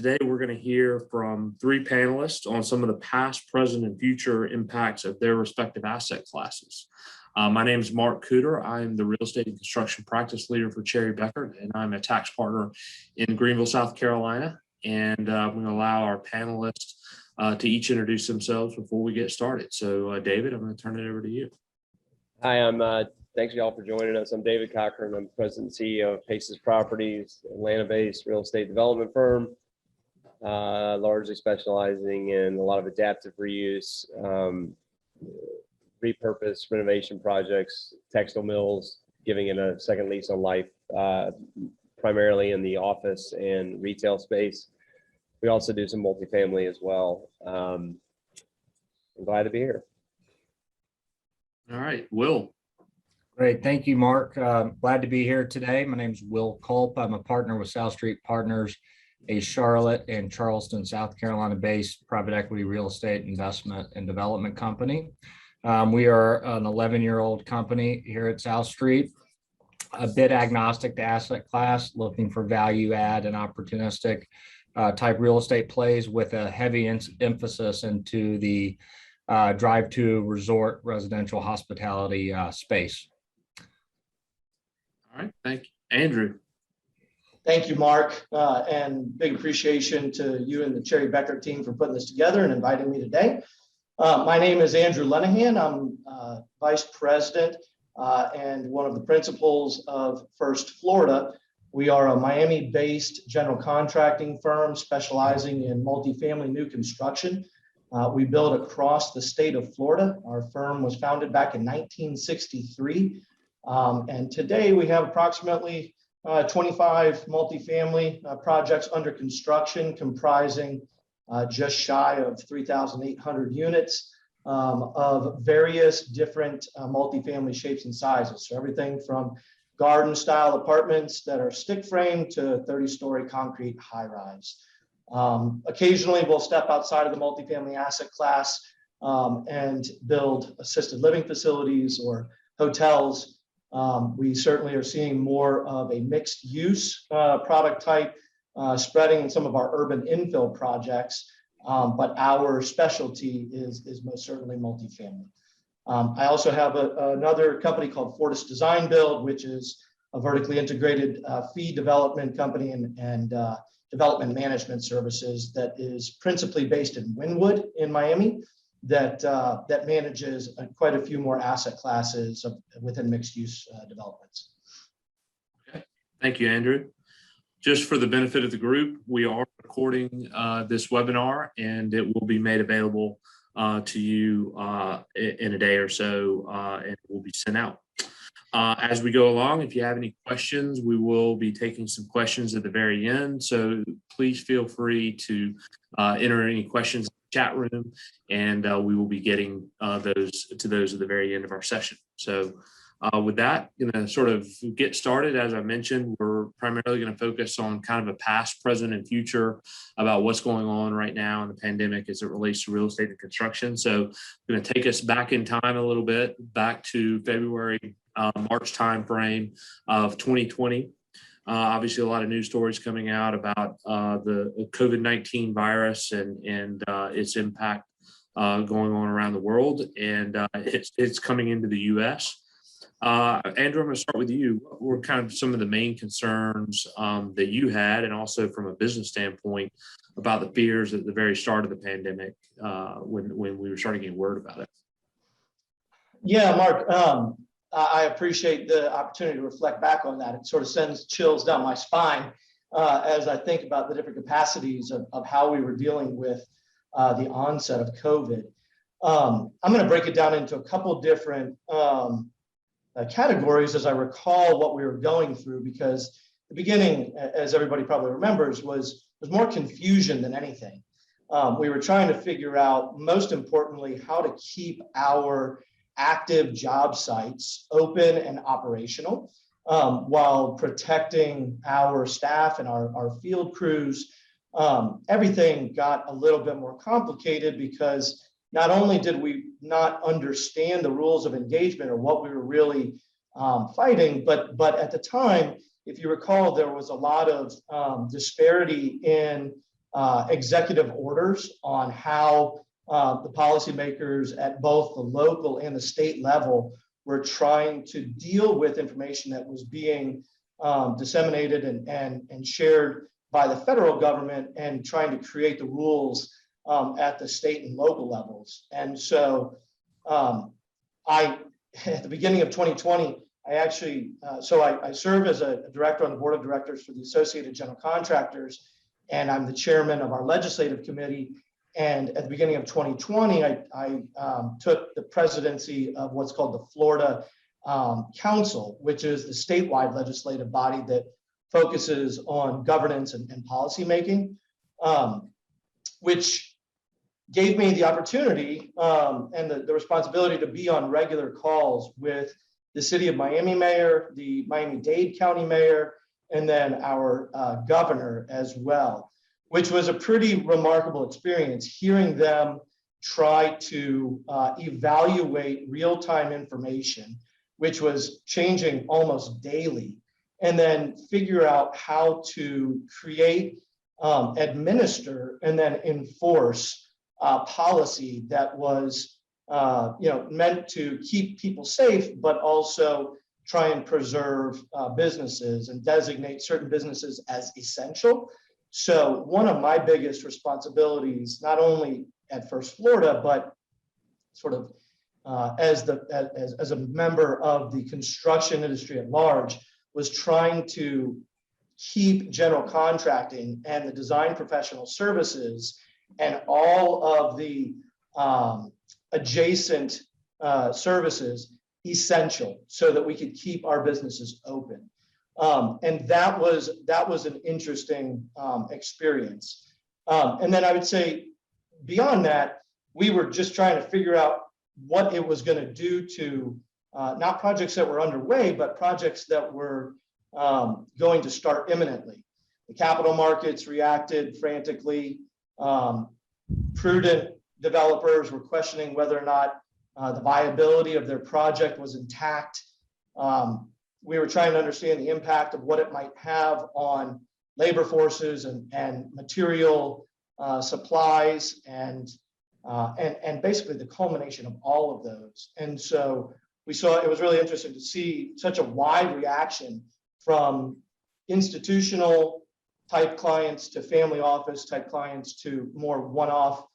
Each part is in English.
Today, we're going to hear from three panelists on some of the past, present, and future impacts of their respective asset classes. My name is Mark Cooter. I'm the real estate and construction practice leader for Cherry Bekaert, and I'm a tax partner in Greenville, South Carolina. And I'm going to allow our panelists to each introduce themselves before we get started. So, David, I'm going to turn it over to you. Hi, thanks y'all for joining us. I'm David Cochran. I'm President and CEO of Paces Properties, Atlanta-based real estate development firm, largely specializing in a lot of adaptive reuse, repurpose renovation projects, textile mills, giving it a second lease on life, primarily in the office and retail space. We also do some multifamily as well. I'm glad to be here. All right, Will. Great. Thank you, Mark. Glad to be here today. My name is Will Culp. I'm a partner with South Street Partners, a Charlotte and Charleston, South Carolina-based private equity real estate investment and development company. We are an 11-year-old company here at South Street, a bit agnostic to asset class, looking for value add and opportunistic type real estate plays with a heavy emphasis into the drive to resort residential hospitality space. All right, thank you. Andrew. Thank you, Mark, and big appreciation to you and the Cherry Bekaert team for putting this together and inviting me today. My name is Andrew Lenahan. I'm Vice President and one of the principals of First Florida. We are a Miami-based general contracting firm specializing in multifamily new construction. We build across the state of Florida. Our firm was founded back in 1963. And today we have approximately 25 multifamily projects under construction, comprising just shy of 3,800 units of various different multifamily shapes and sizes. So everything from garden style apartments that are stick frame to 30-story concrete high rise. Occasionally we'll step outside of the multifamily asset class and build assisted living facilities or hotels. We certainly are seeing more of a mixed use product type spreading in some of our urban infill projects, but our specialty is most certainly multifamily. I also have another company called Fortis Design Build, which is a vertically integrated fee development company and development management services that is principally based in Wynwood in Miami, that manages quite a few more asset classes within mixed use developments. Okay. Thank you, Andrew. Just for the benefit of the group, we are recording this webinar, and it will be made available to you in a day or so, and it will be sent out. As we go along, if you have any questions, we will be taking some questions at the very end. So please feel free to enter any questions in the chat room, and we will be getting those at the very end of our session. So with that, going to sort of get started. As I mentioned, we're primarily going to focus on kind of a past, present, and future about what's going on right now in the pandemic as it relates to real estate and construction. So I'm going to take us back in time a little bit, back to February, March timeframe of 2020. Obviously, a lot of news stories coming out about the COVID-19 virus and its impact going on around the world, and it's coming into the U.S. Andrew, I'm going to start with you. What were kind of some of the main concerns that you had, and also from a business standpoint, about the fears at the very start of the pandemic when we were starting to get word about it? Yeah, Mark, I appreciate the opportunity to reflect back on that. It sort of sends chills down my spine as I think about the different capacities of how we were dealing with the onset of COVID. I'm going to break it down into a couple different categories as I recall what we were going through, because the beginning, as everybody probably remembers, was more confusion than anything. We were trying to figure out, most importantly, how to keep our active job sites open and operational while protecting our staff and our field crews. Everything got a little bit more complicated because not only did we not understand the rules of engagement or what we were really fighting, but at the time, if you recall, there was a lot of disparity in executive orders on how the policymakers at both the local and the state level were trying to deal with information that was being disseminated and shared by the federal government, and trying to create the rules at the state and local levels. And so at the beginning of 2020, I actually, I serve as a director on the board of directors for the Associated General Contractors, and I'm the chairman of our legislative committee. And at the beginning of 2020, I took the presidency of what's called the Florida Council, which is the statewide legislative body that focuses on governance and policy making, which gave me the opportunity and the responsibility to be on regular calls with the city of Miami mayor, the Miami-Dade County mayor, and then our governor as well, which was a pretty remarkable experience, hearing them try to evaluate real-time information, which was changing almost daily, and then figure out how to create, administer, and then enforce policy that was meant to keep people safe, but also try and preserve businesses and designate certain businesses as essential. So one of my biggest responsibilities, not only at First Florida, but sort of as a member of the construction industry at large, was trying to keep general contracting and the design professional services and all of the adjacent services essential, so that we could keep our businesses open. And that was an interesting experience. And then I would say beyond that, we were just trying to figure out what it was going to do to not projects that were underway, but projects that were going to start imminently. The capital markets reacted frantically. Prudent developers were questioning whether or not the viability of their project was intact. We were trying to understand the impact of what it might have on labor forces and material supplies and basically the culmination of all of those. And so we saw, it was really interesting to see such a wide reaction from institutional type clients to family office type clients to more one-off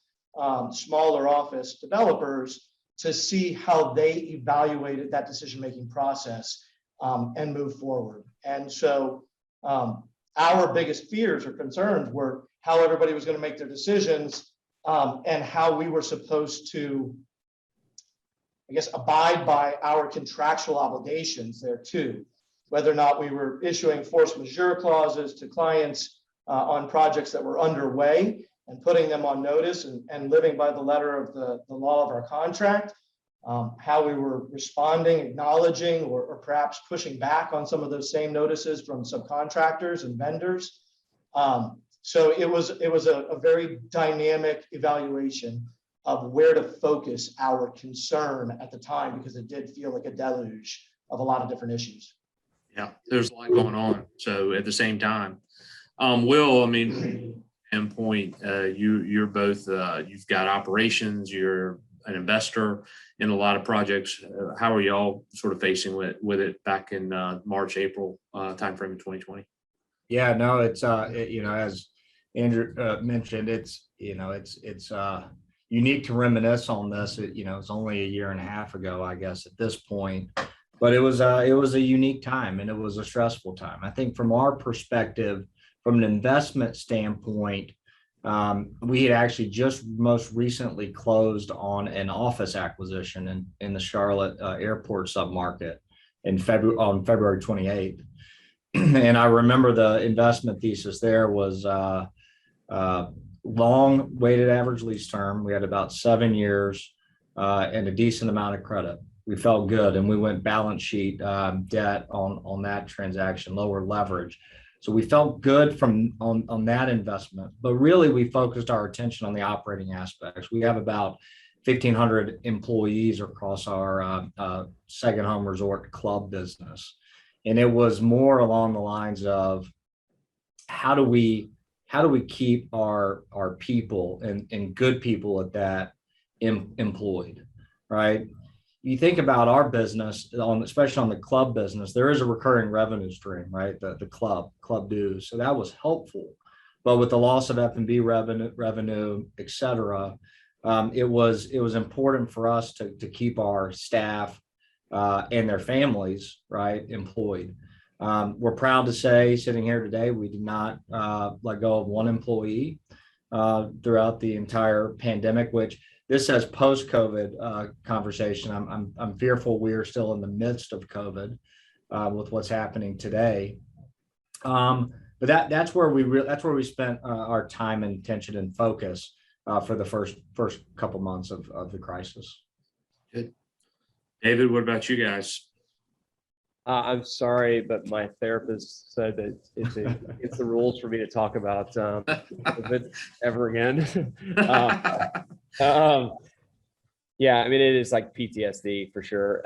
smaller office developers, to see how they evaluated that decision-making process and move forward. And so our biggest fears or concerns were how everybody was going to make their decisions and how we were supposed to, I guess, abide by our contractual obligations there too. Whether or not we were issuing force majeure clauses to clients on projects that were underway and putting them on notice and living by the letter of the law of our contract, how we were responding, acknowledging, or perhaps pushing back on some of those same notices from subcontractors and vendors. So it was a very dynamic evaluation of where to focus our concern at the time, because it did feel like a deluge of a lot of different issues. Yeah, there's a lot going on. So at the same time, Will, I mean, endpoint, you're both, you've got operations, you're an investor in a lot of projects. How are y'all sort of facing with it back in March, April timeframe of 2020? Yeah, no, it's as Andrew mentioned, it's unique to reminisce on this. It's only a year and a half ago, I guess, at this point, but it was a unique time, and it was a stressful time. I think from our perspective, from an investment standpoint, we had actually just most recently closed on an office acquisition in the Charlotte airport submarket on February 28th. And I remember the investment thesis there was long weighted average lease term. We had about 7 years and a decent amount of credit. We felt good, and we went balance sheet debt on that transaction, lower leverage. So we felt good on that investment, but really we focused our attention on the operating aspects. We have about 1,500 employees across our second home resort club business. And it was more along the lines of, how do we how do we keep our people and good people at that employed, right? You think about our business, especially on the club business, there is a recurring revenue stream, right? The club dues. So that was helpful. But with the loss of F&B revenue, et cetera, it was important for us to keep our staff and their families, right, employed. We're proud to say, sitting here today, we did not let go of one employee throughout the entire pandemic, which this says post-COVID conversation. I'm fearful we are still in the midst of COVID with what's happening today. But that's where we spent our time and attention and focus for the first couple months of the crisis. Good. David, what about you guys? I'm sorry, but my therapist said that it's the rules for me to talk about COVID ever again. Yeah, I mean, it is like PTSD for sure.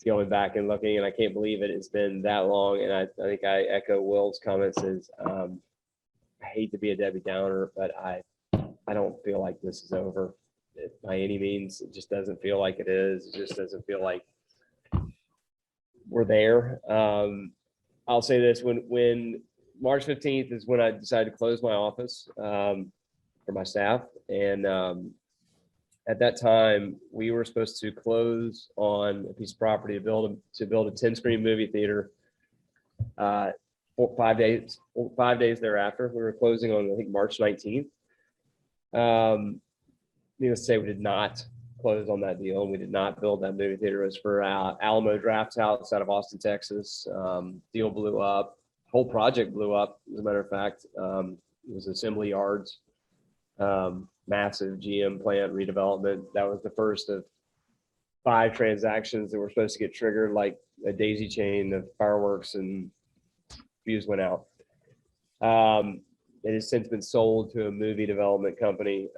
Going back and looking, and I can't believe it's been that long. And I think I echo Will's comments is I hate to be a Debbie Downer, but I don't feel like this is over by any means. It just doesn't feel like it is. It just doesn't feel like we're there. I'll say this, when March 15th is when I decided to close my office for my staff. And at that time, we were supposed to close on a piece of property to build a 10-screen movie theater. 5 days thereafter, we were closing on, I think, March 19th. Needless to say, we did not close on that deal, and we did not build that movie theater. It was for Alamo Draft House out of Austin, Texas. Deal blew up. Whole project blew up, as a matter of fact. It was assembly yards, massive GM plant redevelopment. That was the first of 5 transactions that were supposed to get triggered, like a daisy chain of fireworks, and fuse went out. It has since been sold to a movie development company.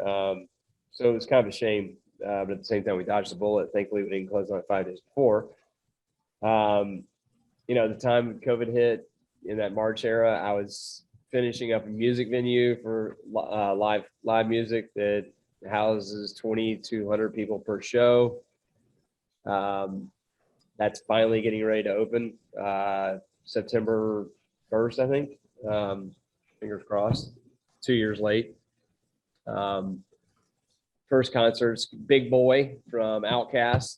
So it was kind of a shame. But at the same time, we dodged the bullet. Thankfully, we didn't close on it 5 days before. The time COVID hit in that March era, I was finishing up a music venue for live music that houses 2,200 people per show. That's finally getting ready to open September 1st, I think. Fingers crossed. 2 years late. First concert's Big Boy from Outkast.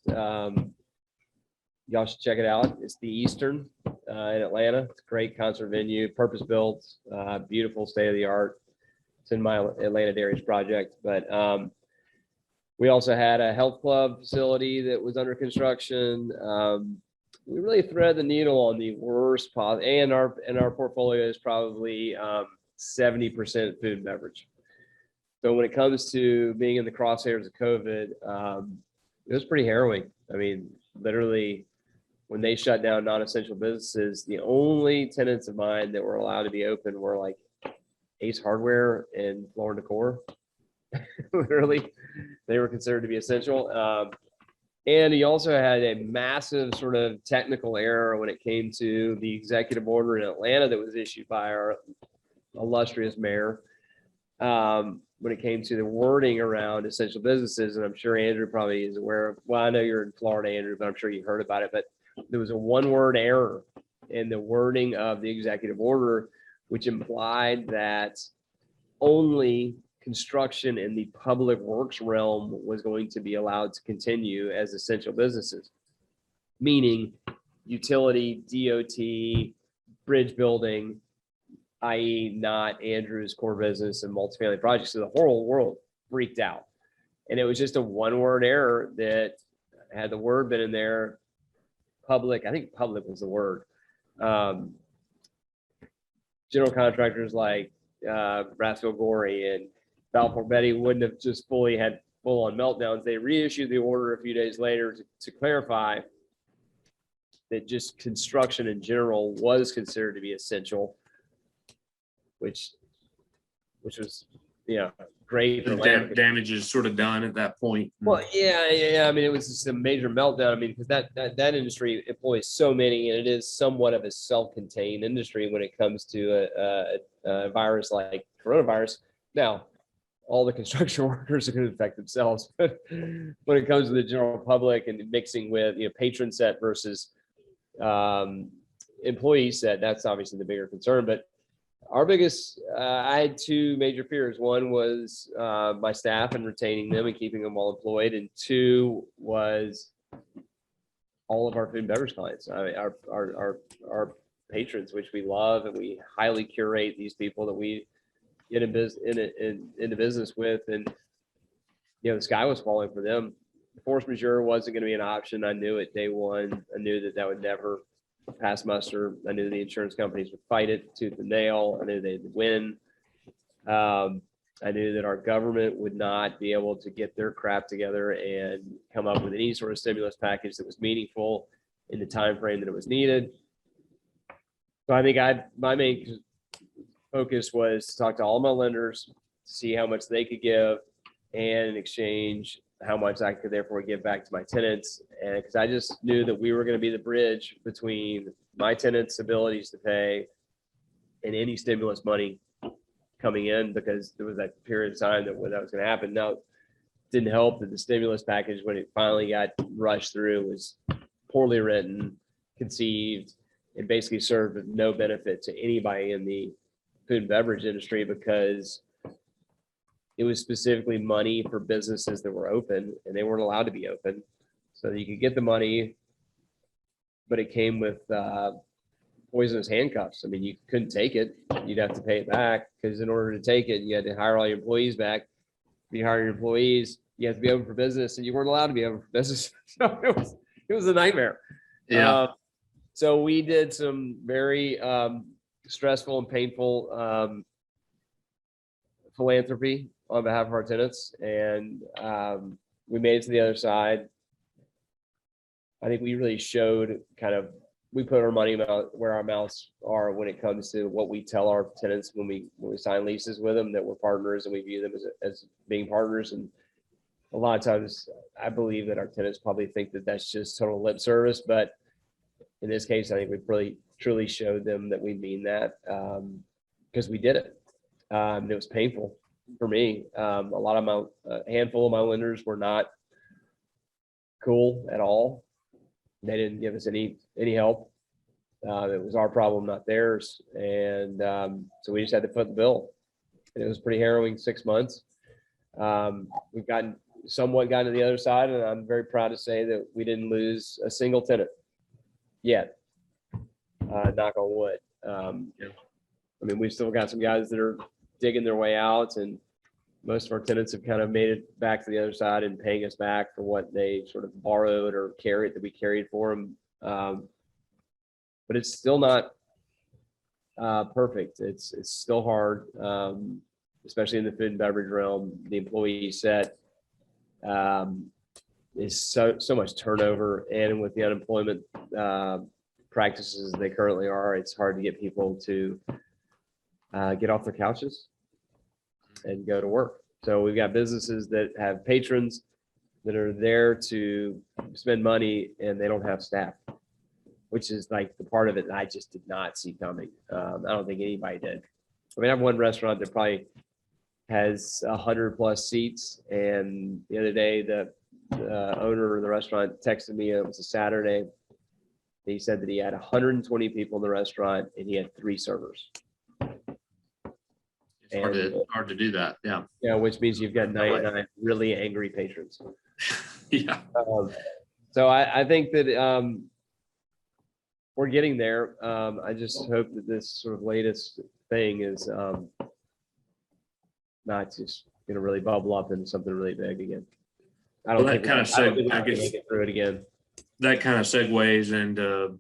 Y'all should check it out. It's the Eastern in Atlanta. It's a great concert venue, purpose built, beautiful, state of the art. It's in my Atlanta Dairies project. But we also had a health club facility that was under construction. We really thread the needle on the worst possible, and our portfolio is probably 70% food and beverage. So when it comes to being in the crosshairs of COVID, it was pretty harrowing. I mean, literally, when they shut down non-essential businesses, the only tenants of mine that were allowed to be open were like Ace Hardware and Floor and Decor. Literally, they were considered to be essential. And he also had a massive sort of technical error when it came to the executive order in Atlanta that was issued by our illustrious mayor. When it came to the wording around essential businesses, and I'm sure Andrew probably is aware of, well, I know you're in Florida, Andrew, but I'm sure you heard about it, but there was a one-word error in the wording of the executive order, which implied that only construction in the public works realm was going to be allowed to continue as essential businesses, meaning utility, DOT, bridge building, i.e. not Andrew's core business and multifamily projects. So the whole world freaked out. And it was just a one-word error that had the word been in there, public, I think public was the word. General contractors like Brasfield Gorey and Balfour Beatty wouldn't have just had full-on meltdowns. They reissued the order a few days later to clarify that just construction in general was considered to be essential, which was, great. Damage is sort of done at that point. Well, yeah. I mean, it was just a major meltdown. I mean, because that industry employs so many, and it is somewhat of a self-contained industry when it comes to a virus like coronavirus. Now, all the construction workers are going to affect themselves, but when it comes to the general public and mixing with, patron set versus employee set, that's obviously the bigger concern. But our biggest, I had two major fears. One was my staff and retaining them and keeping them all employed. And two was all of our food and beverage clients. I mean, our patrons, which we love, and we highly curate these people that we get into business with. And, the sky was falling for them. Force majeure wasn't going to be an option. I knew it day one. I knew that would never pass muster. I knew the insurance companies would fight it tooth and nail. I knew they'd win. I knew that our government would not be able to get their crap together and come up with any sort of stimulus package that was meaningful in the time frame that it was needed. So I think my main focus was to talk to all my lenders, see how much they could give, and in exchange, how much I could therefore give back to my tenants. And because I just knew that we were going to be the bridge between my tenants' abilities to pay and any stimulus money coming in, because there was that period of time that when that was going to happen. Now, it didn't help that the stimulus package, when it finally got rushed through, was poorly written, conceived, and basically served with no benefit to anybody in the food and beverage industry, because it was specifically money for businesses that were open and they weren't allowed to be open. So you could get the money, but it came with poisonous handcuffs. I mean, you couldn't take it. You'd have to pay it back, because in order to take it, you had to hire all your employees back. If you hire your employees, you have to be open for business, and you weren't allowed to be open for business. So it was a nightmare. Yeah. So we did some very stressful and painful philanthropy on behalf of our tenants, and we made it to the other side. I think we really showed we put our money where our mouths are when it comes to what we tell our tenants when we sign leases with them, that we're partners and we view them as being partners. And a lot of times I believe that our tenants probably think that that's just total lip service, but in this case, I think we really truly showed them that we mean that, because we did it. It was painful for me. A handful of my lenders were not cool at all. They didn't give us any help. It was our problem, not theirs. And so we just had to foot the bill. And it was pretty harrowing 6 months. We've somewhat gotten to the other side, and I'm very proud to say that we didn't lose a single tenant yet. Knock on wood. I mean, we've still got some guys that are digging their way out, and most of our tenants have kind of made it back to the other side and paying us back for what they sort of borrowed or we carried for them. But it's still not perfect. It's still hard, especially in the food and beverage realm. The employee set is so much turnover, and with the unemployment practices they currently are, it's hard to get people to get off their couches and go to work. So we've got businesses that have patrons that are there to spend money, and they don't have staff, which is like the part of it that I just did not see coming. I don't think anybody did. I mean, I have one restaurant that probably has 100+ seats, and the other day the owner of the restaurant texted me. It was a Saturday. He said that he had 120 people in the restaurant and he had 3 servers. It's hard to do that. Yeah. Yeah, which means you've got 99 really angry patrons. Yeah. So I think that we're getting there. I just hope that this sort of latest thing is not just going to really bubble up into something really big again. I don't think we're going to get through it again. That kind of segues into,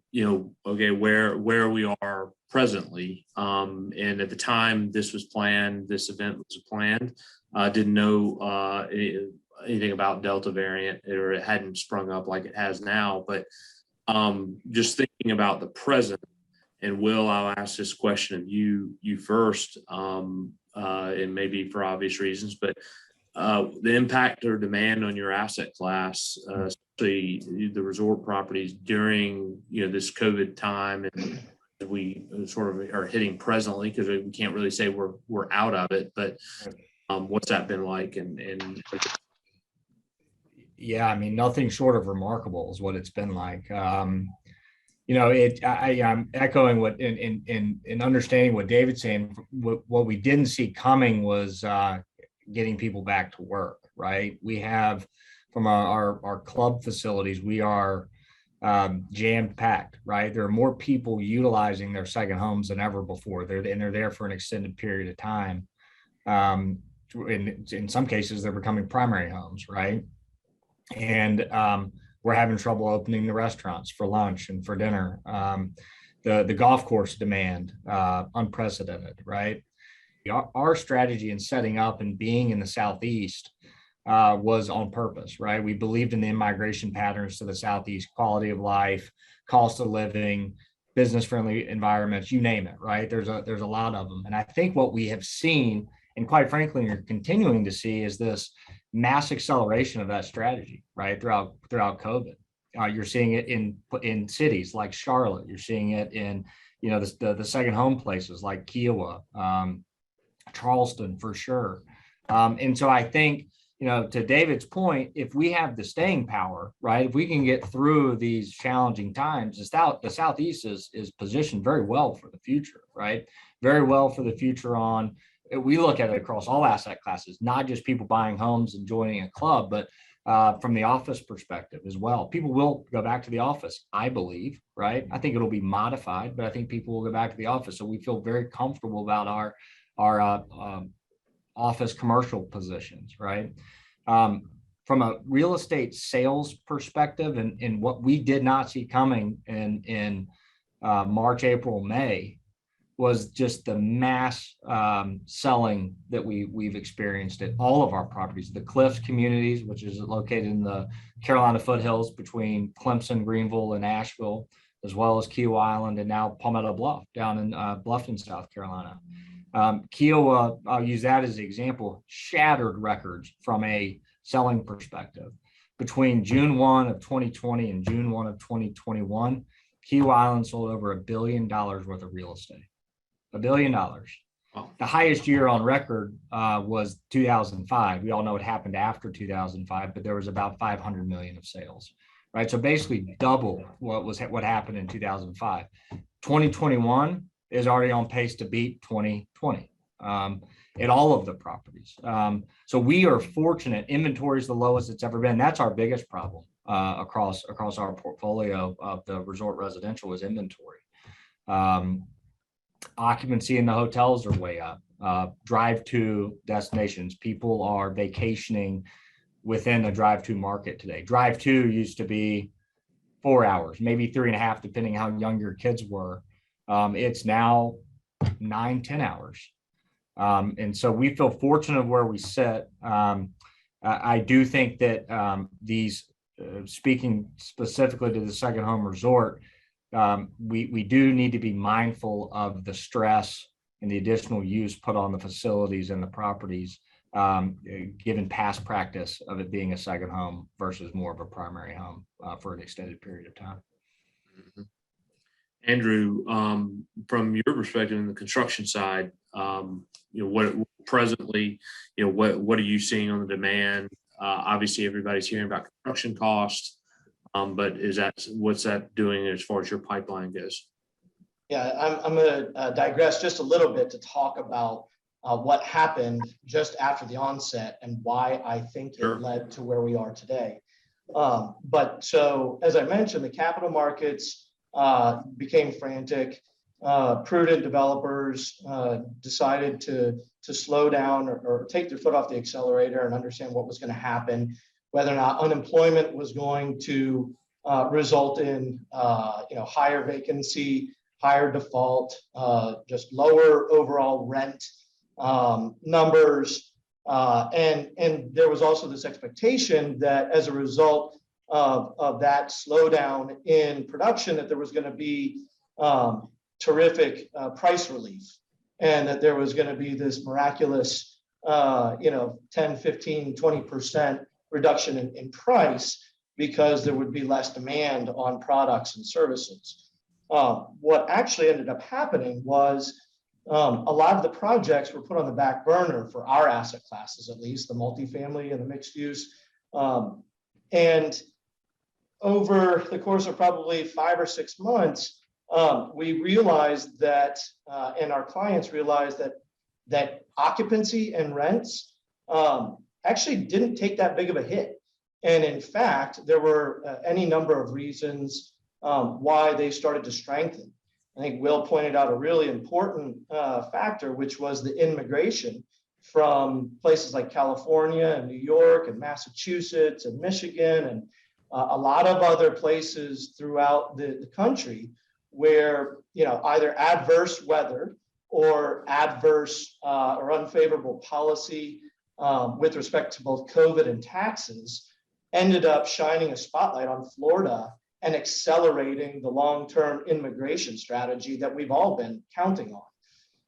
okay, where we are presently. And at the time this event was planned, didn't know anything about Delta variant, or it hadn't sprung up like it has now. But just thinking about the present, and Will, I'll ask this question of you first, and maybe for obvious reasons, but the impact or demand on your asset class, especially the resort properties during this COVID time, and we sort of are hitting presently, because we can't really say we're out of it, but what's that been like? And Yeah, I mean, nothing short of remarkable is what it's been like. I'm echoing what in understanding what David's saying. What we didn't see coming was getting people back to work. Right, we have from our club facilities, we are jam packed. Right, there are more people utilizing their second homes than ever before. They're there for an extended period of time. In some cases, they're becoming primary homes. Right. And we're having trouble opening the restaurants for lunch and for dinner. The golf course demand, unprecedented, right? Our strategy in setting up and being in the Southeast was on purpose, right? We believed in the immigration patterns to the Southeast, quality of life, cost of living, business-friendly environments, you name it, right? There's a lot of them. And I think what we have seen, and quite frankly, you're continuing to see, is this mass acceleration of that strategy, right? Throughout COVID, you're seeing it in cities like Charlotte. You're seeing it in, the second home places like Kiowa, Charleston for sure. And so I think, to David's point, if we have the staying power, right, if we can get through these challenging times, the Southeast is positioned very well for the future, right? Very well for the future we look at it across all asset classes, not just people buying homes and joining a club, but from the office perspective as well. People will go back to the office, I believe, right? I think it'll be modified, but I think people will go back to the office. So we feel very comfortable about our office commercial positions, right? From a real estate sales perspective, and what we did not see coming in March, April, May, was just the mass selling that we've experienced at all of our properties. The Cliffs communities, which is located in the Carolina foothills between Clemson, Greenville, and Asheville, as well as Kiowa Island, and now Palmetto Bluff down in Bluffton, South Carolina. Kiowa, I'll use that as an example, shattered records from a selling perspective. Between June 1 of 2020 and June 1 of 2021, Kiowa Island sold over $1 billion worth of real estate. $1 billion. Wow. The highest year on record was 2005. We all know what happened after 2005, but there was about 500 million of sales, right? So basically double what happened in 2005. 2021 is already on pace to beat 2020 at all of the properties. So we are fortunate. Inventory is the lowest it's ever been. That's our biggest problem across our portfolio of the resort residential is inventory. Occupancy in the hotels are way up. Drive-to destinations, people are vacationing within the drive-to market today. Drive-to used to be 4 hours, maybe 3.5, depending how young your kids were. It's now 9-10 hours. And so we feel fortunate where we sit. I do think that these, speaking specifically to the second home resort, we do need to be mindful of the stress and the additional use put on the facilities and the properties, given past practice of it being a second home versus more of a primary home for an extended period of time. Mm-hmm. Andrew, from your perspective in the construction side, what presently, what are you seeing on the demand? Obviously, everybody's hearing about construction costs. But what's that doing as far as your pipeline goes? Yeah, I'm going to digress just a little bit to talk about what happened just after the onset and why I think it led to where we are today. But so, as I mentioned, the capital markets became frantic. Prudent developers decided to slow down or take their foot off the accelerator and understand what was going to happen, whether or not unemployment was going to result in higher vacancy, higher default, just lower overall rent numbers. And there was also this expectation that as a result of that slowdown in production, that there was going to be terrific price relief, and that there was going to be this miraculous 10, 15, 20% reduction in price because there would be less demand on products and services. What actually ended up happening was a lot of the projects were put on the back burner for our asset classes, at least the multifamily and the mixed use. And over the course of probably 5 or 6 months, we realized that, and our clients realized that occupancy and rents actually didn't take that big of a hit. And in fact, there were any number of reasons why they started to strengthen. I think Will pointed out a really important factor, which was the immigration from places like California and New York and Massachusetts and Michigan and a lot of other places throughout the country where, you know, either adverse weather or adverse or unfavorable policy with respect to both COVID and taxes ended up shining a spotlight on Florida and accelerating the long-term immigration strategy that we've all been counting on.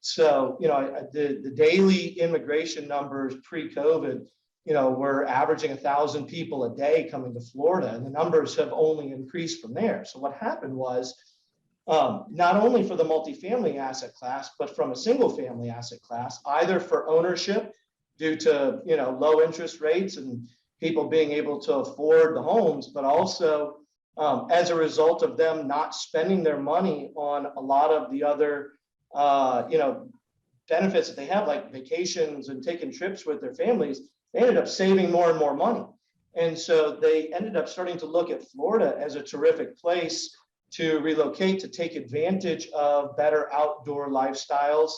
So, you know, the daily immigration numbers pre-COVID, you know, we're averaging 1,000 people a day coming to Florida, and the numbers have only increased from there. So what happened was, not only for the multifamily asset class, but from a single family asset class, either for ownership due to, you know, low interest rates and people being able to afford the homes, but also as a result of them not spending their money on a lot of the other, you know, benefits that they have, like vacations and taking trips with their families, they ended up saving more and more money. And so they ended up starting to look at Florida as a terrific place to relocate, to take advantage of better outdoor lifestyles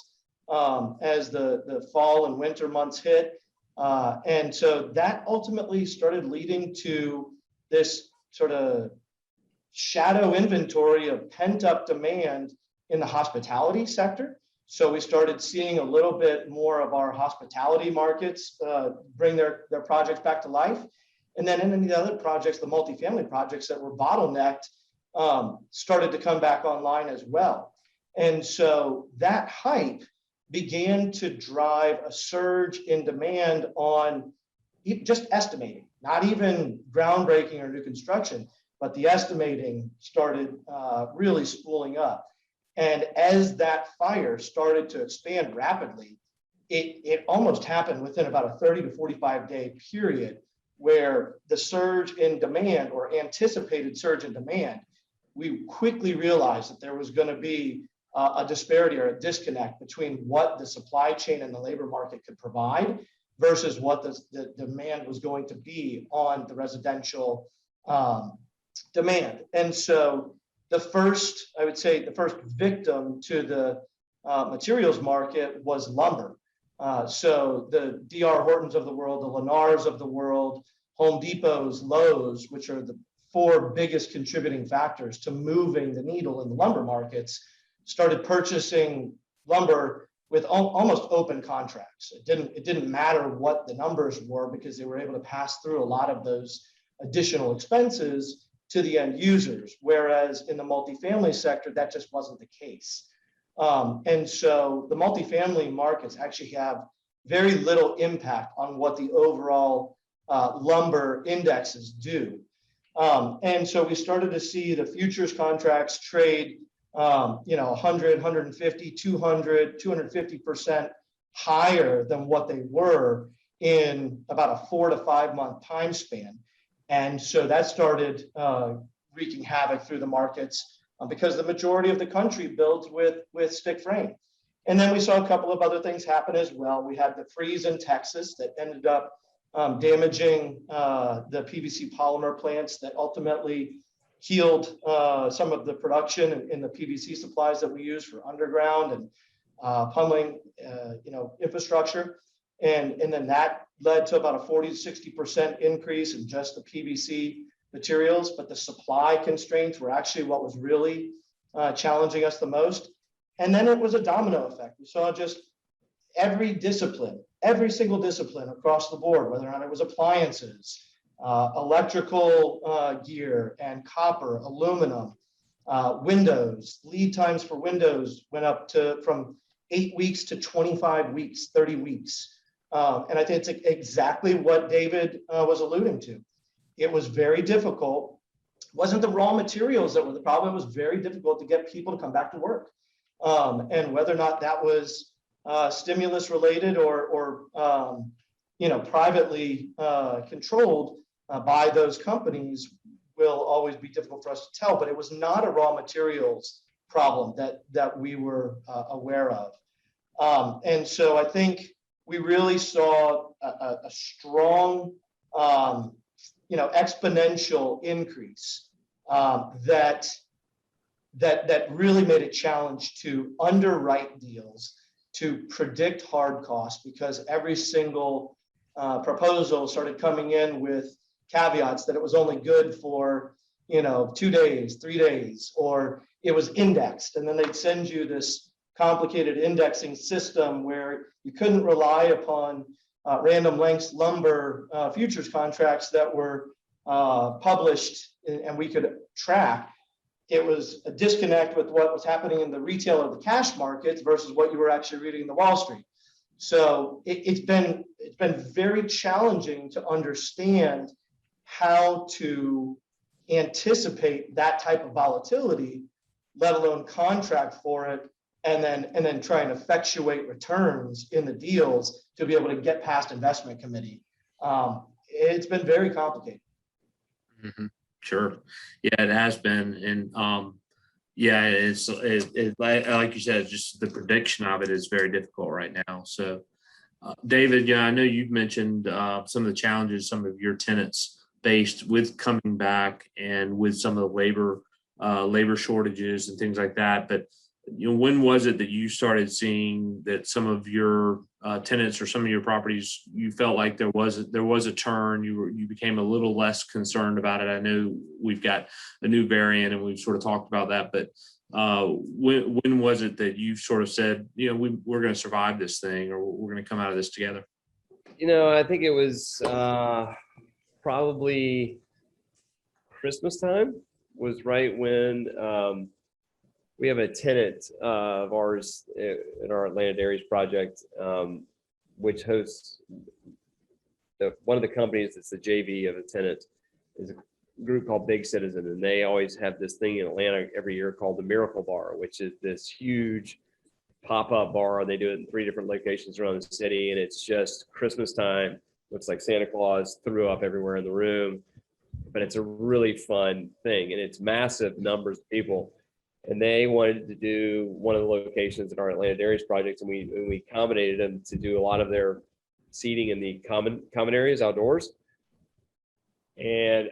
as the fall and winter months hit. And so that ultimately started leading to this sort of shadow inventory of pent-up demand in the hospitality sector. So we started seeing a little bit more of our hospitality markets bring their projects back to life. And then in the other projects, the multifamily projects that were bottlenecked started to come back online as well. And so that hype began to drive a surge in demand on just estimating, not even groundbreaking or new construction, but the estimating started really spooling up. And as that fire started to expand rapidly, it almost happened within about a 30 to 45 day period where the surge in demand or anticipated surge in demand, we quickly realized that there was going to be a disparity or a disconnect between what the supply chain and the labor market could provide versus what the demand was going to be on the residential demand. And so I would say the first victim to the materials market was lumber. So the D.R. Hortons of the world, the Lennars of the world, Home Depots, Lowe's, which are the 4 biggest contributing factors to moving the needle in the lumber markets, started purchasing lumber with almost open contracts. It didn't matter what the numbers were because they were able to pass through a lot of those additional expenses to the end users, whereas in the multifamily sector, that just wasn't the case. And so the multifamily markets actually have very little impact on what the overall lumber indexes do. And so we started to see the futures contracts trade, 100, 150, 200, 250% higher than what they were in about a 4 to 5 month time span. And so that started wreaking havoc through the markets because the majority of the country builds with stick frame. And then we saw a couple of other things happen as well. We had the freeze in Texas that ended up damaging the PVC polymer plants that ultimately killed some of the production in the PVC supplies that we use for underground and pumping, infrastructure. And then that led to about a 40 to 60% increase in just the PVC materials, but the supply constraints were actually what was really challenging us the most. And then it was a domino effect. We saw just every single discipline across the board, whether or not it was appliances, electrical gear and copper, aluminum, windows, lead times for windows went up from 8 weeks to 25 weeks, 30 weeks. And I think it's exactly what David was alluding to. It was very difficult wasn't the raw materials that were the problem. It was very difficult to get people to come back to work. And whether or not that was stimulus related or privately controlled by those companies will always be difficult for us to tell, but it was not a raw materials problem that we were aware of. And so I think we really saw a strong, exponential increase that really made it a challenge to underwrite deals, to predict hard costs, because every single proposal started coming in with caveats that it was only good for 2 days, 3 days, or it was indexed, and then they'd send you this complicated indexing system where you couldn't rely upon random lengths lumber futures contracts that were published and we could track. It was a disconnect with what was happening in the retail or the cash markets versus what you were actually reading in the Wall Street. So it's been very challenging to understand how to anticipate that type of volatility, let alone contract for it, and then try and effectuate returns in the deals to be able to get past investment committee. It's been very complicated. Mm-hmm. Sure. Yeah, it has been. And it's like you said, just the prediction of it is very difficult right now. So David, I know you've mentioned some of the challenges some of your tenants faced with coming back and with some of the labor shortages and things like that. But when was it that you started seeing that some of your tenants or some of your properties, you felt like there was a turn, you became a little less concerned about it? I know we've got a new variant and we've sort of talked about that, but when was it that you sort of said, we're going to survive this thing, or we're going to come out of this together? I think it was probably Christmas time was right when we have a tenant of ours in our Atlanta Dairies project, which hosts one of the companies that's the JV of a tenant is a group called Big Citizen. And they always have this thing in Atlanta every year called the Miracle Bar, which is this huge pop-up bar. They do it in 3 different locations around the city. And it's just Christmas time. Looks like Santa Claus threw up everywhere in the room, but it's a really fun thing. And it's massive numbers of people. And they wanted to do one of the locations in our Atlanta Dairies project, and we accommodated them to do a lot of their seating in the common areas outdoors. And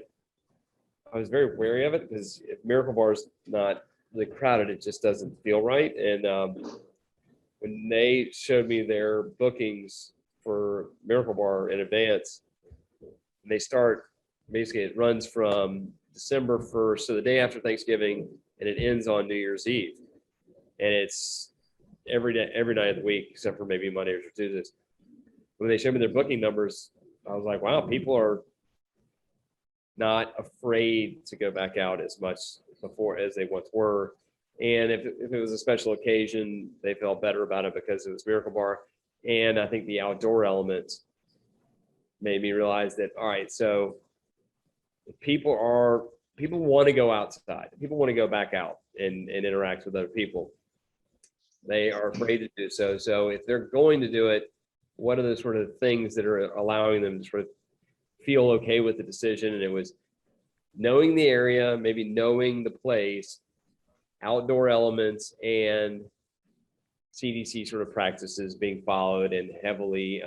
I was very wary of it because if Miracle Bar is not really crowded, it just doesn't feel right. And when they showed me their bookings for Miracle Bar in advance, they start, basically it runs from December 1st, so the day after Thanksgiving, and it ends on New Year's Eve. And it's every night of the week, except for maybe Mondays or Tuesdays. When they showed me their booking numbers, I was like, wow, people are not afraid to go back out as much before as they once were. And if it was a special occasion, they felt better about it because it was Miracle Bar. And I think the outdoor element made me realize that, all right, so people want to go outside. People want to go back out and interact with other people. They are afraid to do so. So if they're going to do it, what are the sort of things that are allowing them to sort of feel okay with the decision? And it was knowing the area, maybe knowing the place, outdoor elements, and CDC sort of practices being followed and heavily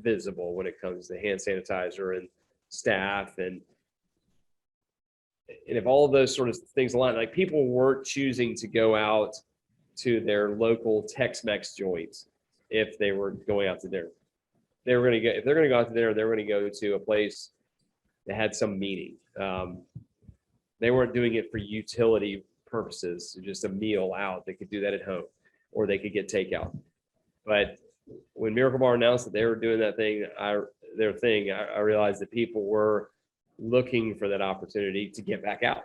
visible when it comes to hand sanitizer and staff. And if all of those sort of things align, like people weren't choosing to go out to their local Tex-Mex joints if they were going out to dinner. They were going to go, if they're going to go out to dinner, they were going to go to a place that had some meaning. They weren't doing it for utility purposes, just a meal out. They could do that at home, or they could get takeout. But when Miracle Bar announced that they were doing that thing, I realized that people were looking for that opportunity to get back out.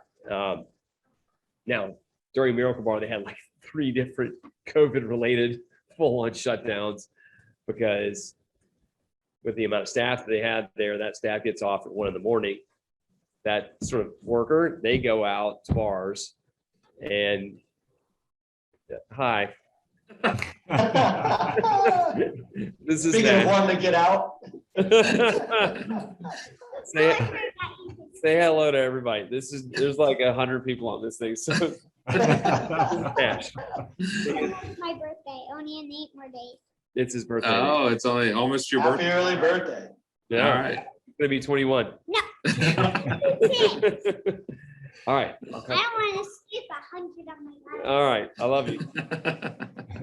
Now, during Miracle Bar, they had like 3 different COVID-related full-on shutdowns because with the amount of staff that they had there, that staff gets off at 1 a.m. that sort of worker, they go out to bars and hi. This is Speaking of Matt. wanting to get out, say hello to everybody. There's like 100 people on this thing. So Nash. It's my birthday. Only in 8 more days. It's his birthday. Oh, it's only almost your happy birthday. early birthday. Yeah. All right. It's gonna be 21. All right. I don't want to skip 100 on my life. All right. I love you.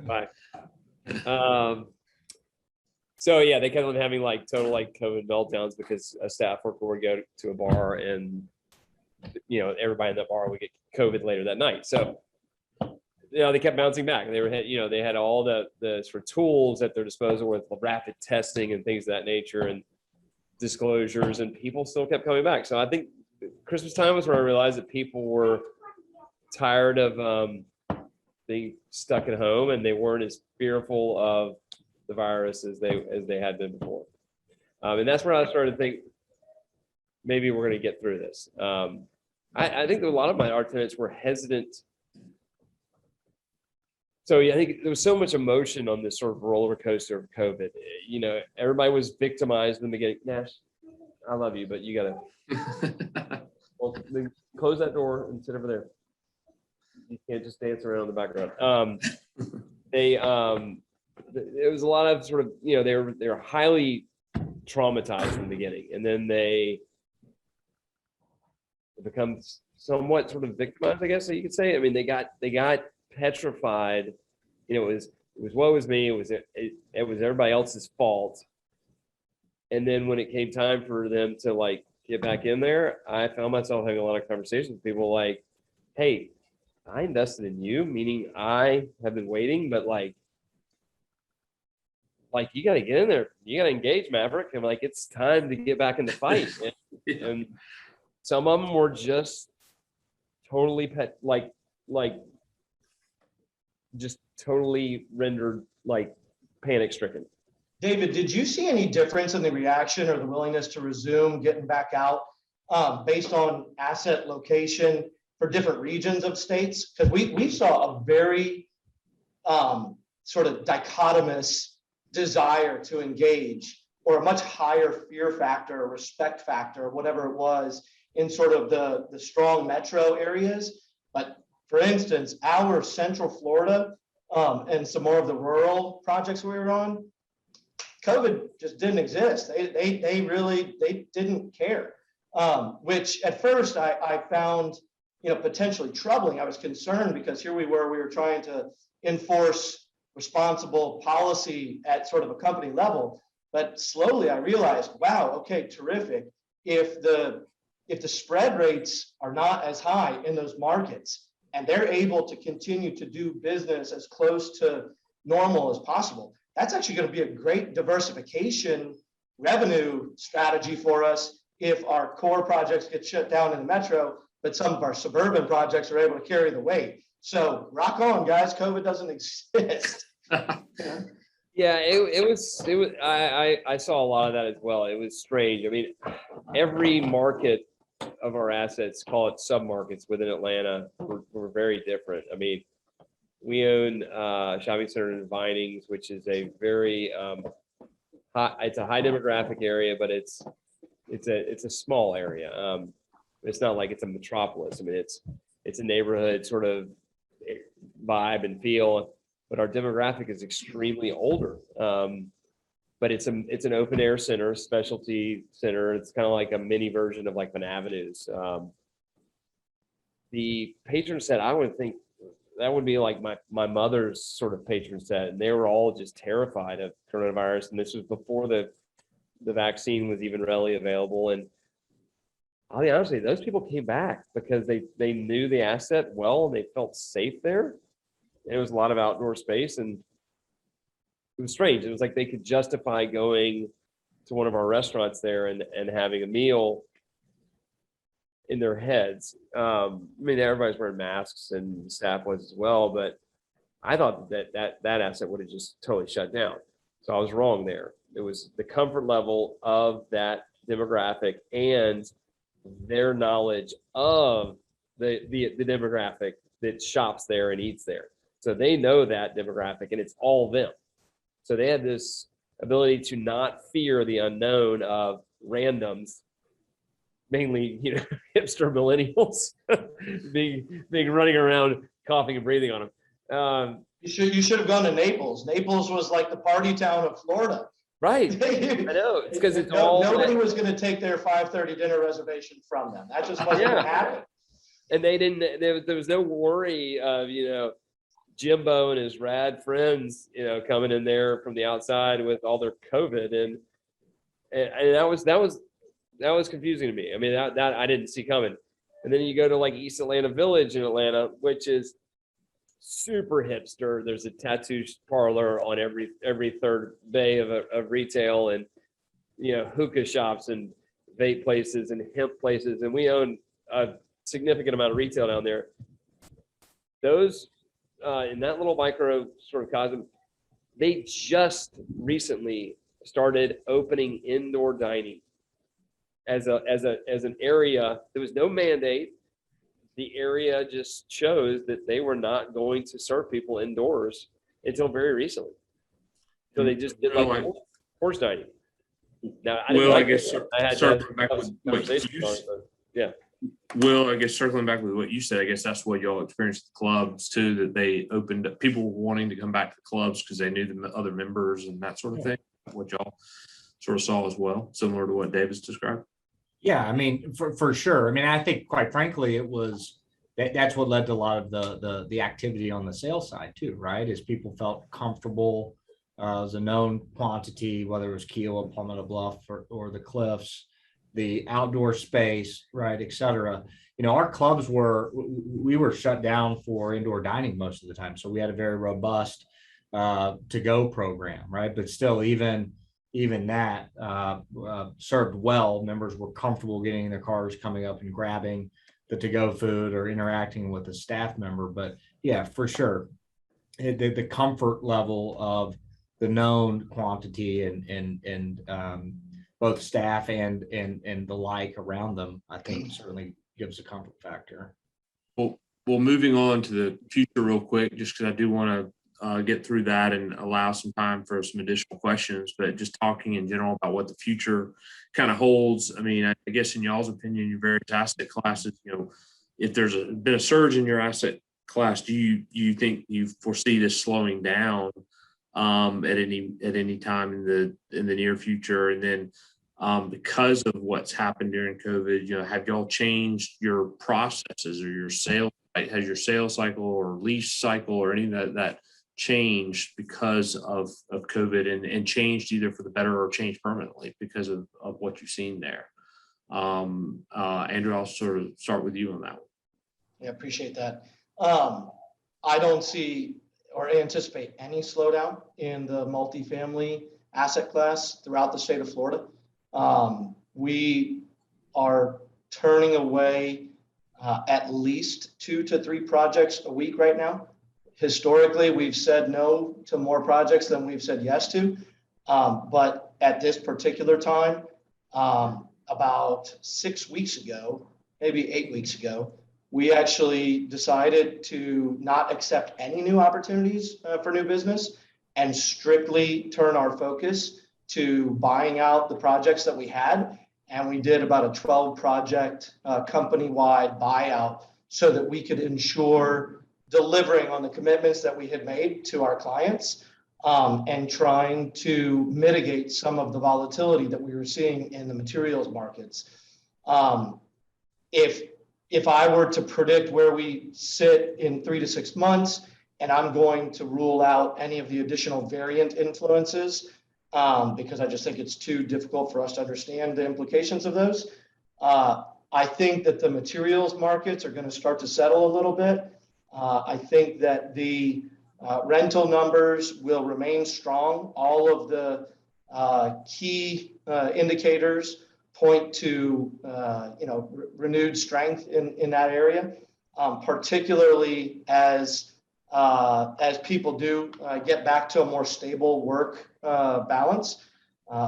Bye. So yeah, they kept on having like total like COVID meltdowns because a staff worker would go to a bar and everybody in that bar would get COVID later that night. So they kept bouncing back, and they had all the sort of tools at their disposal with rapid testing and things of that nature and disclosures, and people still kept coming back. So I think Christmas time was where I realized that people were tired of being stuck at home, and they weren't as fearful of the virus as they had been before. And that's where I started to think maybe we're going to get through this. I think that a lot of our tenants were hesitant. So yeah, I think there was so much emotion on this sort of roller coaster of COVID. Everybody was victimized in the beginning. Nash, I love you, but you gotta then close that door and sit over there. You can't just dance around in the background. It was a lot of sort of, they were highly traumatized in the beginning, and then they become somewhat sort of victimized, I guess you could say. I mean, they got petrified. It was woe is me. It was everybody else's fault. And then when it came time for them to like get back in there, I found myself having a lot of conversations with people like, hey, I invested in you, meaning I have been waiting, but like you got to get in there. You got to engage, Maverick. And like, it's time to get back in the fight. And some of them were just totally just totally rendered like panic stricken. David, did you see any difference in the reaction or the willingness to resume getting back out based on asset location for different regions of states? Because we saw a very sort of dichotomous desire to engage, or a much higher fear factor, or respect factor, whatever it was, in sort of the strong metro areas. But for instance, our Central Florida and some more of the rural projects we were on, COVID just didn't exist. They didn't care, which at first I found potentially troubling. I was concerned because here we were trying to enforce responsible policy at sort of a company level, but slowly I realized, wow, okay, terrific. If the spread rates are not as high in those markets, and they're able to continue to do business as close to normal as possible, that's actually going to be a great diversification revenue strategy for us if our core projects get shut down in the metro, but some of our suburban projects are able to carry the weight. So rock on, guys. COVID doesn't exist. Yeah, it was. I saw a lot of that as well. It was strange. I mean, every market of our assets, call it sub-markets within Atlanta, were very different. I mean, we own shopping center in Vinings, which is a very it's a high demographic area, but it's a small area. It's not like it's a metropolis. I mean, it's a neighborhood sort of vibe and feel, but our demographic is extremely older. But it's an open air center, specialty center. It's kind of like a mini version of like Van Avenues. The patron set, I would think that would be like my mother's sort of patron set, and they were all just terrified of coronavirus. And this was before the vaccine was even readily available. And I'll be honest with you, those people came back because they knew the asset well and they felt safe there. And it was a lot of outdoor space, and it was strange. It was like they could justify going to one of our restaurants there and having a meal in their heads. I mean, everybody's wearing masks and the staff was as well, but I thought that asset would have just totally shut down. So I was wrong there. It was the comfort level of that demographic and their knowledge of the demographic that shops there and eats there. So they know that demographic, and it's all them. So they had this ability to not fear the unknown of randoms, mainly, hipster millennials being running around coughing and breathing on them. You should have gone to Naples. Naples was like the party town of Florida. Right. I know. It's because it's all nobody was going to take their 5:30 dinner reservation from them. That just wasn't going to happen. And they didn't. There was no worry of Jimbo and his rad friends coming in there from the outside with all their COVID, and that was confusing to me. I mean, that I didn't see coming. And then you go to like East Atlanta Village in Atlanta, which is super hipster. There's a tattoo parlor on every third bay of retail, and hookah shops and vape places and hemp places, and we own a significant amount of retail down there. Those in that little micro sort of cosm, they just recently started opening indoor dining as an area. There was no mandate. The area just chose that they were not going to serve people indoors until very recently. So they just did like horse dining. Now, I guess circling back with what you said, I guess that's what y'all experienced at the clubs too, that they opened up, people wanting to come back to the clubs because they knew the other members and that sort of thing. What y'all sort of saw as well, similar to what Davis described. Yeah, I mean, for sure. I mean, I think quite frankly, it was that's what led to a lot of the activity on the sales side too, right? As people felt comfortable as a known quantity, whether it was Kiowa, Palmetto Bluff, or the Cliffs, the outdoor space, right, et cetera. Our clubs we were shut down for indoor dining most of the time, so we had a very robust to-go program, right? But still, even that served well. Members were comfortable getting in their cars, coming up and grabbing the to-go food or interacting with a staff member. But yeah, for sure, the comfort level of the known quantity and both staff and the like around them, I think certainly gives a comfort factor. Well, moving on to the future real quick, just because I do want to get through that and allow some time for some additional questions, but just talking in general about what the future kind of holds. I mean, I guess in y'all's opinion, your various asset classes, if there's been a surge in your asset class, do you think you foresee this slowing down at any time in the near future? And then because of what's happened during COVID, have y'all changed your processes or your sales? Has your sales cycle or lease cycle or any of that changed because of COVID and changed either for the better or changed permanently because of what you've seen there? Andrew, I'll sort of start with you on that one. Yeah, appreciate that. I don't see or anticipate any slowdown in the multifamily asset class throughout the state of Florida. We are turning away at least 2 to 3 projects a week right now. Historically, we've said no to more projects than we've said yes to. But at this particular time, about 6 weeks ago, maybe 8 weeks ago, we actually decided to not accept any new opportunities for new business and strictly turn our focus to buying out the projects that we had. And we did about a 12 project company-wide buyout so that we could ensure delivering on the commitments that we had made to our clients and trying to mitigate some of the volatility that we were seeing in the materials markets. If I were to predict where we sit in 3 to 6 months, and I'm going to rule out any of the additional variant influences, because I just think it's too difficult for us to understand the implications of those. I think that the materials markets are going to start to settle a little bit. I think that the rental numbers will remain strong. All of the key indicators point to renewed strength in that area, particularly as people do get back to a more stable work balance.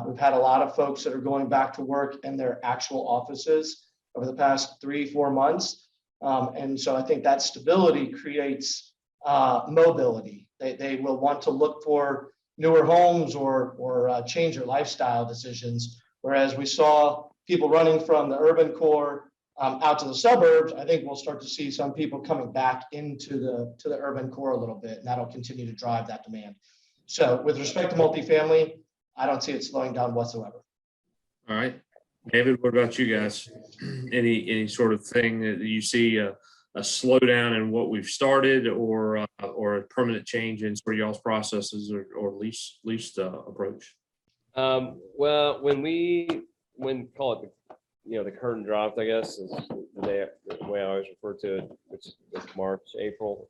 We've had a lot of folks that are going back to work in their actual offices over the past 3-4 months. And so I think that stability creates mobility. They will want to look for newer homes or change their lifestyle decisions. Whereas we saw people running from the urban core out to the suburbs, I think we'll start to see some people coming back into the urban core a little bit, and that'll continue to drive that demand. So with respect to multifamily, I don't see it slowing down whatsoever. All right. David, what about you guys? Any sort of thing that you see a slowdown in what we've started, or a permanent change in sort of y'all's processes or lease approach? Well, when call it the curtain dropped, I guess is the way I always refer to it, which is March, April.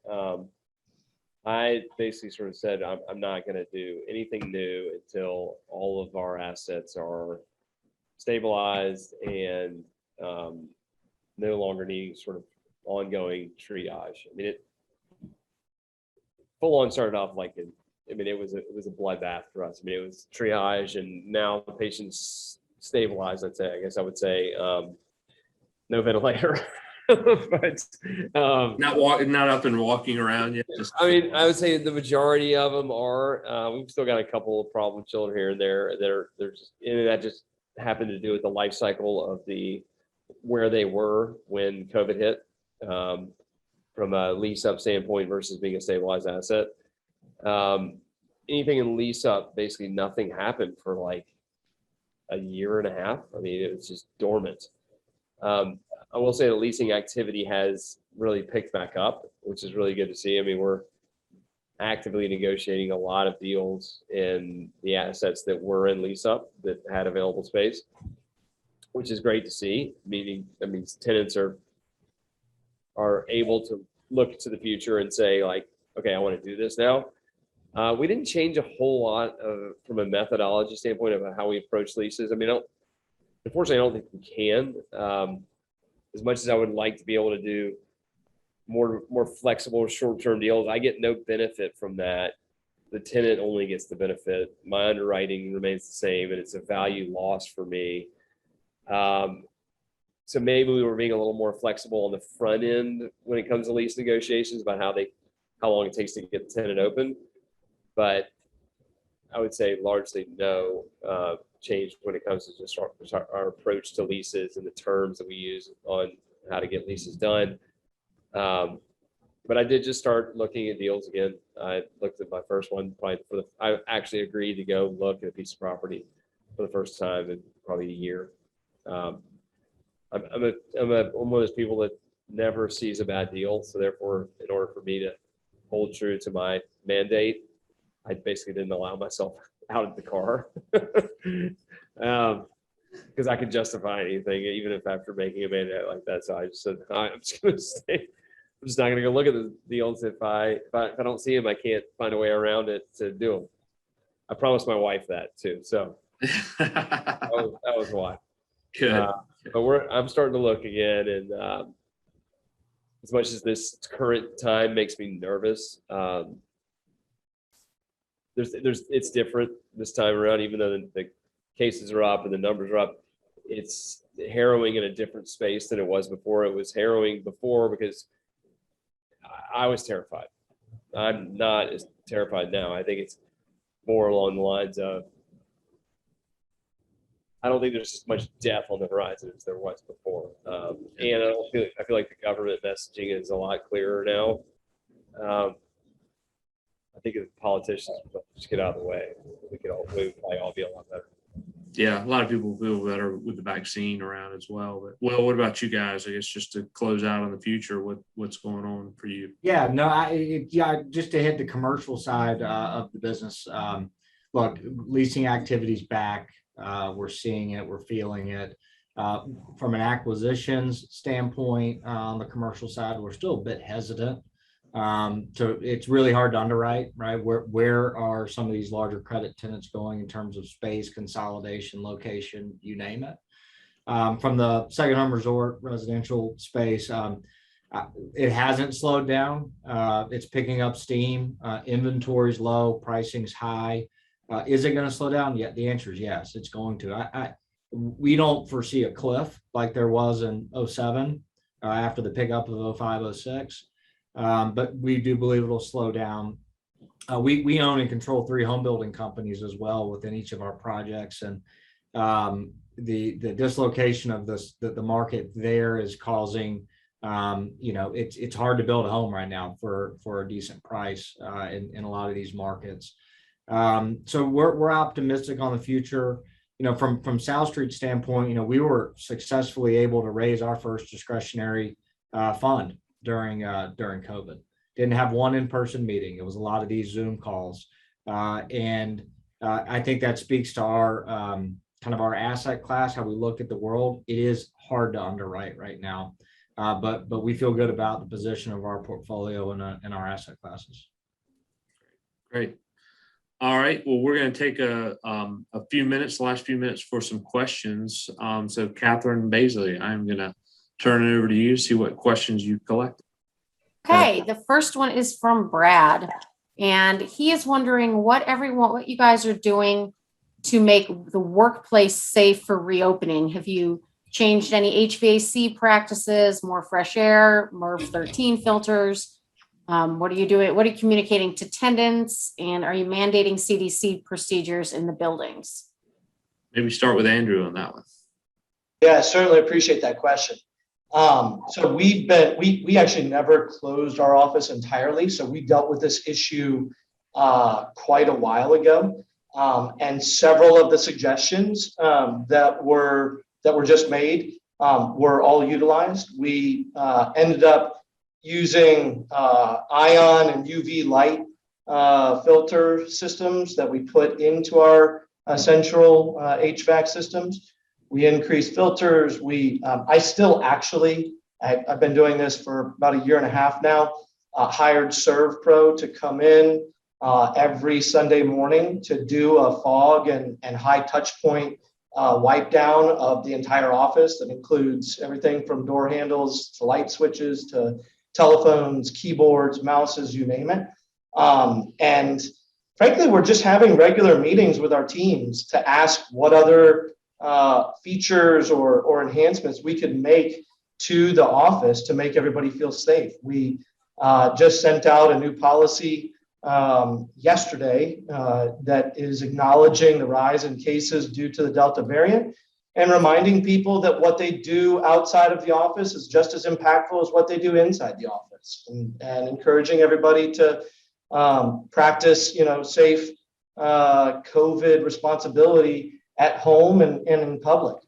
I basically sort of said I'm not going to do anything new until all of our assets are stabilized and no longer needing sort of ongoing triage. I mean, it full on started off like it was a bloodbath for us. I mean, it was triage, and now the patient's stabilized. I guess I would say no ventilator. But not up and walking around yet. I mean, I would say the majority of them are. We've still got a couple of problem children here and there. That just happened to do with the life cycle of where they were when COVID hit, from a lease up standpoint versus being a stabilized asset. Anything in lease up, basically nothing happened for like a year and a half. I mean, it was just dormant. I will say the leasing activity has really picked back up, which is really good to see. I mean, we're actively negotiating a lot of deals in the assets that were in lease up that had available space, which is great to see. Meaning, that means tenants are able to look to the future and say, like, okay, I want to do this now. We didn't change a whole lot from a methodology standpoint about how we approach leases. I mean, unfortunately, I don't think we can. As much as I would like to be able to do more flexible short-term deals, I get no benefit from that. The tenant only gets the benefit. My underwriting remains the same, and it's a value loss for me. So maybe we were being a little more flexible on the front end when it comes to lease negotiations about how long it takes to get the tenant open. But I would say largely no change when it comes to just our approach to leases and the terms that we use on how to get leases done. But I did just start looking at deals again. I looked at my first one I actually agreed to go look at a piece of property for the first time in probably a year. I'm one of those people that never sees a bad deal. So therefore, in order for me to hold true to my mandate, I basically didn't allow myself out of the car because I could justify anything, even if after making a mandate like that. So I just said, I'm just going to stay. I'm just not going to go look at the deals. If I don't see them, I can't find a way around it to do them. I promised my wife that too. So that was why. Good. But I'm starting to look again, and as much as this current time makes me nervous, it's different this time around. Even though the cases are up and the numbers are up, it's harrowing in a different space than it was before. It was harrowing before because I was terrified. I'm not as terrified now. I think it's more along the lines of, I don't think there's as much death on the horizon as there was before. And I feel like the government messaging is a lot clearer now. I think if politicians would just get out of the way, we would probably all be a lot better. Yeah, a lot of people feel better with the vaccine around as well. But well, what about you guys? I guess just to close out on the future, what's going on for you? Yeah, no, just to hit the commercial side of the business. Look, leasing activity's back. We're seeing it, we're feeling it. From an acquisitions standpoint, on the commercial side, we're still a bit hesitant. So it's really hard to underwrite, right? Where are some of these larger credit tenants going in terms of space, consolidation, location, you name it. From the second home resort residential space, it hasn't slowed down. It's picking up steam. Inventory's low, pricing's high. Is it going to slow down? Yeah, the answer is yes, it's going to. we don't foresee a cliff like there was in '07 after the pickup of '05, '06. But we do believe it'll slow down. We own and control 3 home building companies as well within each of our projects. And the dislocation of the market there is causing, it's hard to build a home right now for a decent price in a lot of these markets. So we're optimistic on the future. From South Street standpoint, we were successfully able to raise our first discretionary fund during COVID. Didn't have one in-person meeting. It was a lot of these Zoom calls. And I think that speaks to our kind of our asset class, how we look at the world. It is hard to underwrite right now, but we feel good about the position of our portfolio and our asset classes. Great. All right. Well, we're going to take a few minutes, last few minutes for some questions. So Catherine Baisley, I'm going to turn it over to you, see what questions you collected. Okay, the first one is from Brad, and he is wondering what you guys are doing to make the workplace safe for reopening. Have you changed any HVAC practices, more fresh air, more 13 filters? What are you doing? What are you communicating to tenants? And are you mandating CDC procedures in the buildings? Maybe start with Andrew on that one. Yeah, certainly appreciate that question. So we actually never closed our office entirely. So we dealt with this issue quite a while ago. And several of the suggestions that were just made were all utilized. We ended up using ion and UV light filter systems that we put into our central HVAC systems. We increased filters. I still actually, I've been doing this for about 1.5 years now, hired ServPro to come in every Sunday morning to do a fog and high touch point wipe down of the entire office. That includes everything from door handles to light switches to telephones, keyboards, mouses, you name it. And frankly, we're just having regular meetings with our teams to ask what other features or enhancements we could make to the office to make everybody feel safe. We just sent out a new policy yesterday that is acknowledging the rise in cases due to the Delta variant and reminding people that what they do outside of the office is just as impactful as what they do inside the office, and encouraging everybody to practice, safe COVID responsibility at home and in public.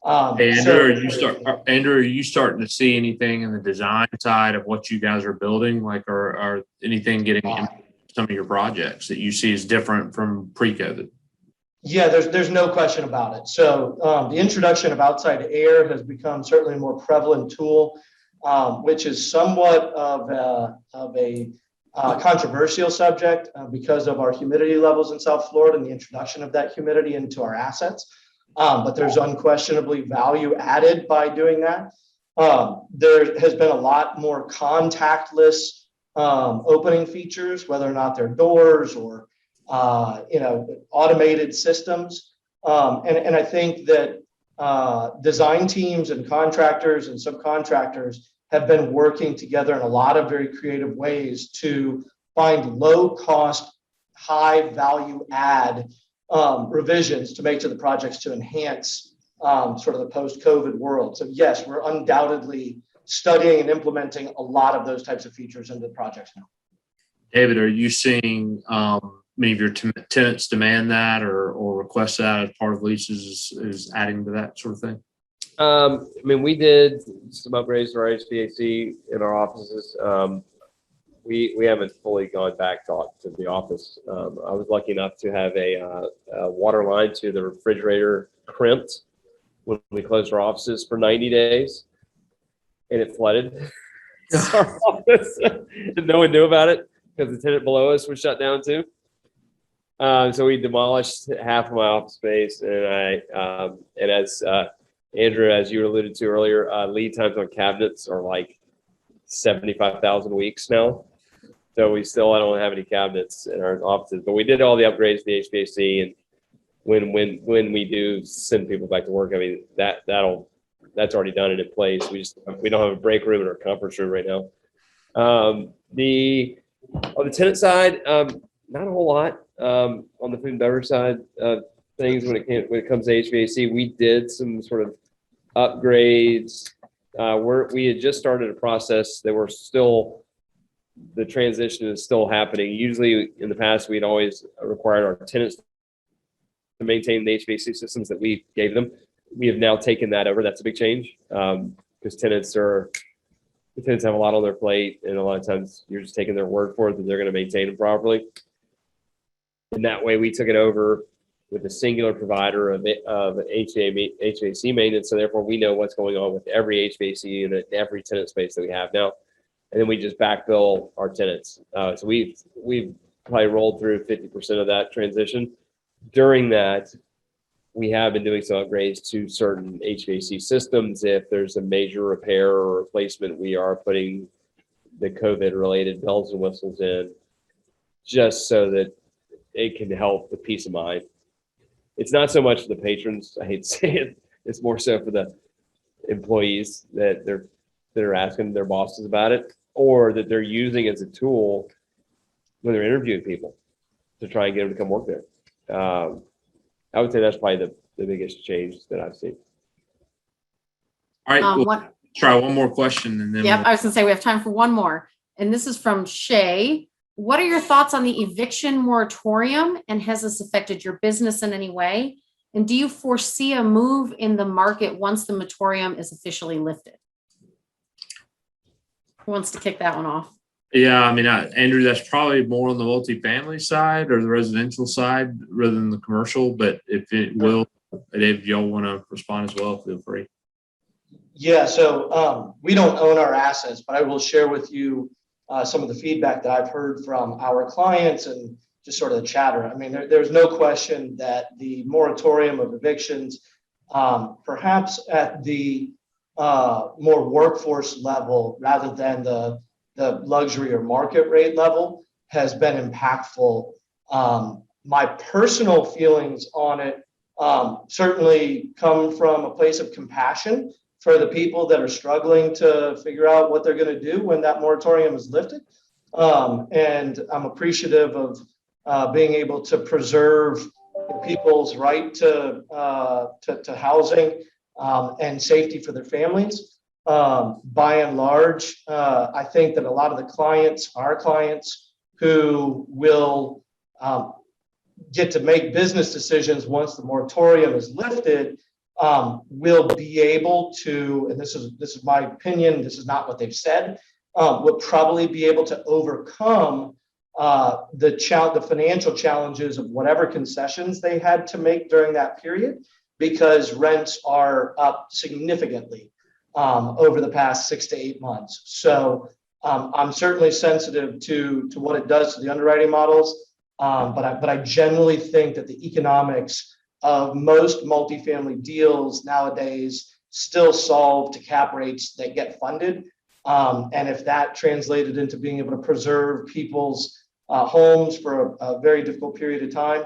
Hey, Andrew, are you starting to see anything in the design side of what you guys are building? Like, are anything getting into some of your projects that you see as different from pre-COVID? Yeah, there's no question about it. So the introduction of outside air has become certainly a more prevalent tool, which is somewhat of a controversial subject because of our humidity levels in South Florida and the introduction of that humidity into our assets. But there's unquestionably value added by doing that. There has been a lot more contactless opening features, whether or not they're doors or automated systems. And I think that design teams and contractors and subcontractors have been working together in a lot of very creative ways to find low cost, high value add revisions to make to the projects to enhance sort of the post-COVID world. So yes, we're undoubtedly studying and implementing a lot of those types of features into the projects now. David, are you seeing many of your tenants demand that or request that as part of leases is adding to that sort of thing? We did some upgrades to our HVAC in our offices. We haven't fully gone back to the office. I was lucky enough to have a water line to the refrigerator crimped when we closed our offices for 90 days, and it flooded our office. And no one knew about it because the tenant below us was shut down too. So we demolished half of my office space, and as Andrew, as you alluded to earlier, lead times on cabinets are like 75,000 weeks now. So we still don't have any cabinets in our offices, but we did all the upgrades to the HVAC, when we do send people back to work, I mean, that's already done and in place. We don't have a break room in our conference room right now. On the tenant side, not a whole lot. On the food and beverage side of things, when it comes to HVAC, we did some sort of upgrades. We had just started a process that the transition is still happening. Usually in the past, we'd always required our tenants to maintain the HVAC systems that we gave them. We have now taken that over. That's a big change because tenants have a lot on their plate, and a lot of times you're just taking their word for it that they're going to maintain them properly. And that way, we took it over with a singular provider of HVAC maintenance. So therefore, we know what's going on with every HVAC unit, every tenant space that we have now, and then we just backbill our tenants. So we've probably rolled through 50% of that transition. During that, we have been doing some upgrades to certain HVAC systems. If there's a major repair or replacement, we are putting the COVID-related bells and whistles in just so that it can help the peace of mind. It's not so much for the patrons, I hate to say it, it's more so for the employees that are asking their bosses about it, or that they're using as a tool when they're interviewing people to try and get them to come work there. I would say that's probably the biggest change that I've seen. All right, we'll try one more question and then. Yep, I was gonna say we have time for one more. And this is from Shay. What are your thoughts on the eviction moratorium, and has this affected your business in any way? And do you foresee a move in the market once the moratorium is officially lifted? Who wants to kick that one off? Yeah, I mean, Andrew, that's probably more on the multifamily side or the residential side rather than the commercial. But if it will, if y'all want to respond as well, feel free. Yeah, so we don't own our assets, but I will share with you some of the feedback that I've heard from our clients and just sort of the chatter. I mean, there's no question that the moratorium of evictions, perhaps at the more workforce level rather than the luxury or market rate level, has been impactful. My personal feelings on it certainly come from a place of compassion for the people that are struggling to figure out what they're going to do when that moratorium is lifted. And I'm appreciative of being able to preserve people's right to housing and safety for their families. By and large, I think that a lot of our clients who will get to make business decisions once the moratorium is lifted will be able to, and this is my opinion, this is not what they've said, will probably be able to overcome the financial challenges of whatever concessions they had to make during that period, because rents are up significantly over the past 6 to 8 months. So I'm certainly sensitive to what it does to the underwriting models, but I generally think that the economics of most multifamily deals nowadays still solve to cap rates that get funded. And if that translated into being able to preserve people's homes for a very difficult period of time,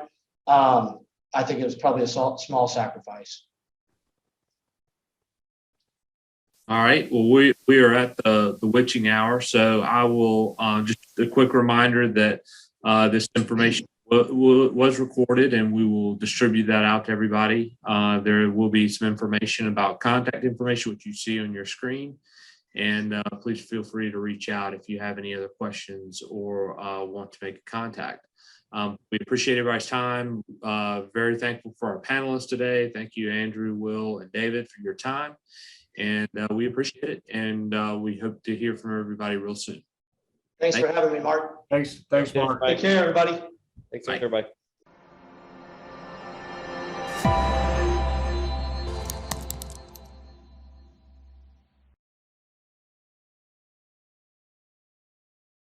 I think it was probably a small sacrifice. All right. Well, we are at the witching hour, so I will just a quick reminder that this information was recorded, and we will distribute that out to everybody. There will be some information about contact information, which you see on your screen. And please feel free to reach out if you have any other questions or want to make a contact. We appreciate everybody's time. Very thankful for our panelists today. Thank you, Andrew, Will, and David, for your time. And we appreciate it. And we hope to hear from everybody real soon. Thanks for having me, Mark. Thanks, Mark. Take care, everybody. Thanks, everybody.